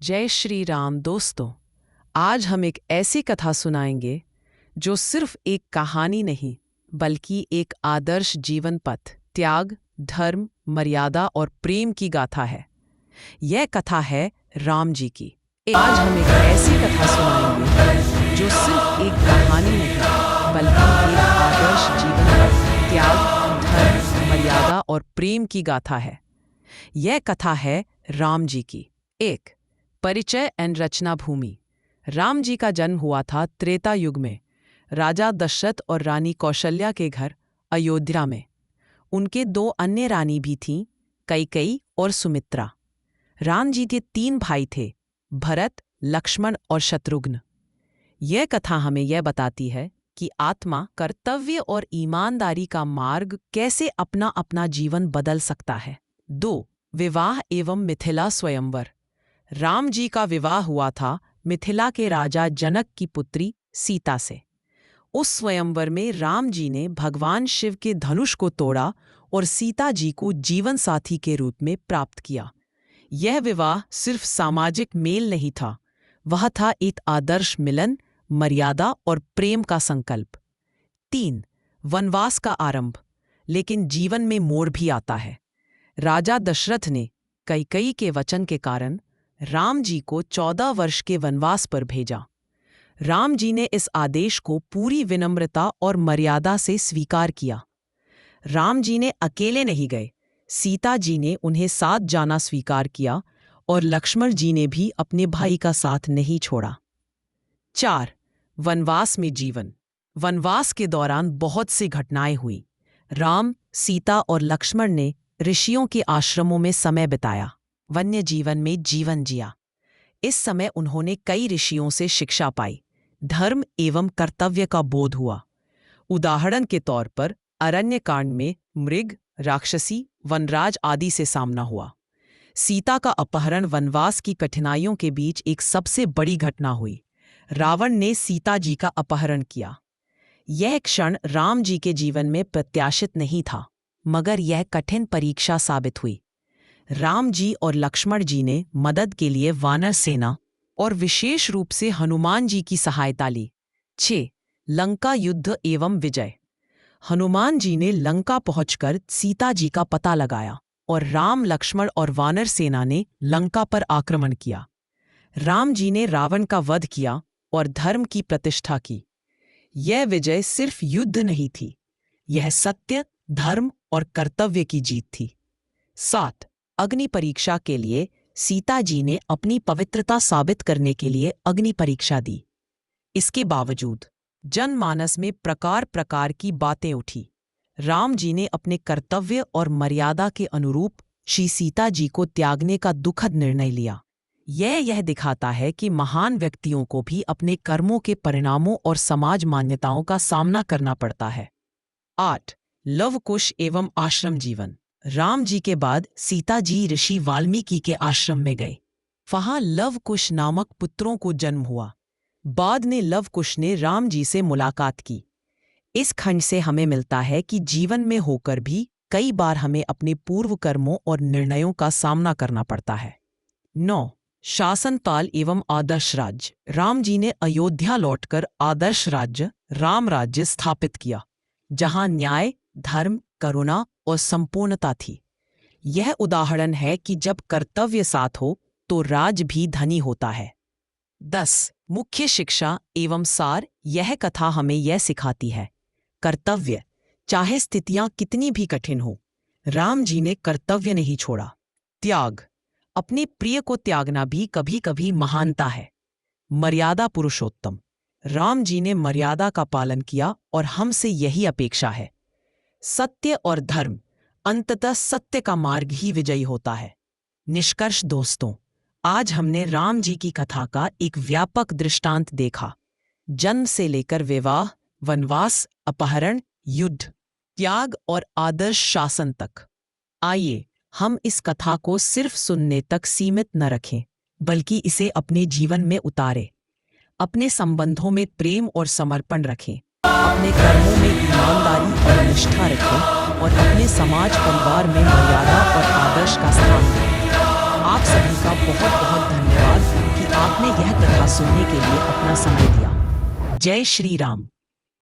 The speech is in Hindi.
जय श्री राम दोस्तों। आज हम एक ऐसी कथा सुनाएंगे जो सिर्फ एक कहानी नहीं बल्कि एक आदर्श जीवन पथ, त्याग, धर्म, मर्यादा और प्रेम की गाथा है। यह कथा है राम जी की। आज हम एक ऐसी कथा सुनाएंगे जो सिर्फ एक कहानी नहीं बल्कि एक आदर्श जीवन पथ, त्याग, धर्म, मर्यादा और प्रेम की गाथा है। यह कथा है राम जी की। एक परिचय एंड रचना भूमि। राम जी का जन्म हुआ था त्रेता युग में, राजा दशरथ और रानी कौशल्या के घर अयोध्या में। उनके दो अन्य रानी भी थीं, कैकेयी और सुमित्रा। राम जी के 3 भाई थे, भरत, लक्ष्मण और शत्रुघ्न। यह कथा हमें यह बताती है कि आत्मा, कर्तव्य और ईमानदारी का मार्ग कैसे अपना अपना जीवन बदल सकता है। 2 विवाह एवं मिथिला स्वयंवर। राम जी का विवाह हुआ था मिथिला के राजा जनक की पुत्री सीता से। उस स्वयंवर में राम जी ने भगवान शिव के धनुष को तोड़ा और सीता जी को जीवन साथी के रूप में प्राप्त किया। यह विवाह सिर्फ सामाजिक मेल नहीं था, वह था एक आदर्श मिलन, मर्यादा और प्रेम का संकल्प। 3 वनवास का आरंभ। लेकिन जीवन में मोड़ भी आता है। राजा दशरथ ने कैकेयी के वचन के कारण राम जी को 14 वर्ष के वनवास पर भेजा। राम जी ने इस आदेश को पूरी विनम्रता और मर्यादा से स्वीकार किया। राम जी ने अकेले नहीं गए, सीता जी ने उन्हें साथ जाना स्वीकार किया और लक्ष्मण जी ने भी अपने भाई का साथ नहीं छोड़ा। 4 वनवास में जीवन। वनवास के दौरान बहुत सी घटनाएं हुई। राम, सीता और लक्ष्मण ने ऋषियों के आश्रमों में समय बिताया, वन्य जीवन में जीवन जिया। इस समय उन्होंने कई ऋषियों से शिक्षा पाई, धर्म एवं कर्तव्य का बोध हुआ। उदाहरण के तौर पर अरण्यकांड में मृग, राक्षसी, वनराज आदि से सामना हुआ। सीता का अपहरण वनवास की कठिनाइयों के बीच एक सबसे बड़ी घटना हुई। रावण ने सीता जी का अपहरण किया। यह क्षण राम जी के जीवन में प्रत्याशित नहीं था, मगर यह कठिन परीक्षा साबित हुई। राम जी और लक्ष्मण जी ने मदद के लिए वानर सेना और विशेष रूप से हनुमान जी की सहायता ली। 6 लंका युद्ध एवं विजय। हनुमान जी ने लंका पहुंचकर सीता जी का पता लगाया और राम, लक्ष्मण और वानर सेना ने लंका पर आक्रमण किया। राम जी ने रावण का वध किया और धर्म की प्रतिष्ठा की। यह विजय सिर्फ युद्ध नहीं थी, यह सत्य, धर्म और कर्तव्य की जीत थी। 7 अग्नि परीक्षा के लिए। सीता जी ने अपनी पवित्रता साबित करने के लिए अग्नि परीक्षा दी। इसके बावजूद जनमानस में प्रकार प्रकार की बातें उठी। राम जी ने अपने कर्तव्य और मर्यादा के अनुरूप श्री सीता जी को त्यागने का दुखद निर्णय लिया। यह दिखाता है कि महान व्यक्तियों को भी अपने कर्मों के परिणामों और समाज मान्यताओं का सामना करना पड़ता है। 8 लव कुश एवं आश्रम जीवन। राम जी के बाद सीता जी ऋषि वाल्मीकि के आश्रम में गए। वहां लव कुश नामक पुत्रों को जन्म हुआ। बाद में लव कुश ने राम जी से मुलाकात की। इस खंड से हमें मिलता है कि जीवन में होकर भी कई बार हमें अपने पूर्व कर्मों और निर्णयों का सामना करना पड़ता है। 9 शासनकाल एवं आदर्श राज्य। राम जी ने अयोध्या लौटकर आदर्श राज्य, राम राज्य स्थापित किया, जहां न्याय, धर्म, करुणा और संपूर्णता थी। यह उदाहरण है कि जब कर्तव्य साथ हो तो राज भी धनी होता है। 10 मुख्य शिक्षा एवं सार। यह कथा हमें यह सिखाती है, कर्तव्य, चाहे स्थितियां कितनी भी कठिन हो, राम जी ने कर्तव्य नहीं छोड़ा। त्याग, अपने प्रिय को त्यागना भी कभी कभी महानता है। मर्यादा पुरुषोत्तम, राम जी ने मर्यादा का पालन किया और हमसे यही अपेक्षा है। सत्य और धर्म, अंततः सत्य का मार्ग ही विजयी होता है। निष्कर्ष दोस्तों, आज हमने राम जी की कथा का एक व्यापक दृष्टांत देखा। जन्म से लेकर विवाह, वनवास, अपहरण, युद्ध, त्याग और आदर्श शासन तक। आइए हम इस कथा को सिर्फ सुनने तक सीमित न रखें, बल्कि इसे अपने जीवन में उतारें। अपने संबंधों में प्रेम और समर्पण रखें, अपने कर्मों में ईमानदारी और निष्ठा रखें और अपने समाज परिवार में मर्यादा और आदर्श का स्थान दें। आप सभी का बहुत बहुत धन्यवाद। कथा सुनने के लिए अपना समय दिया। जय श्री राम।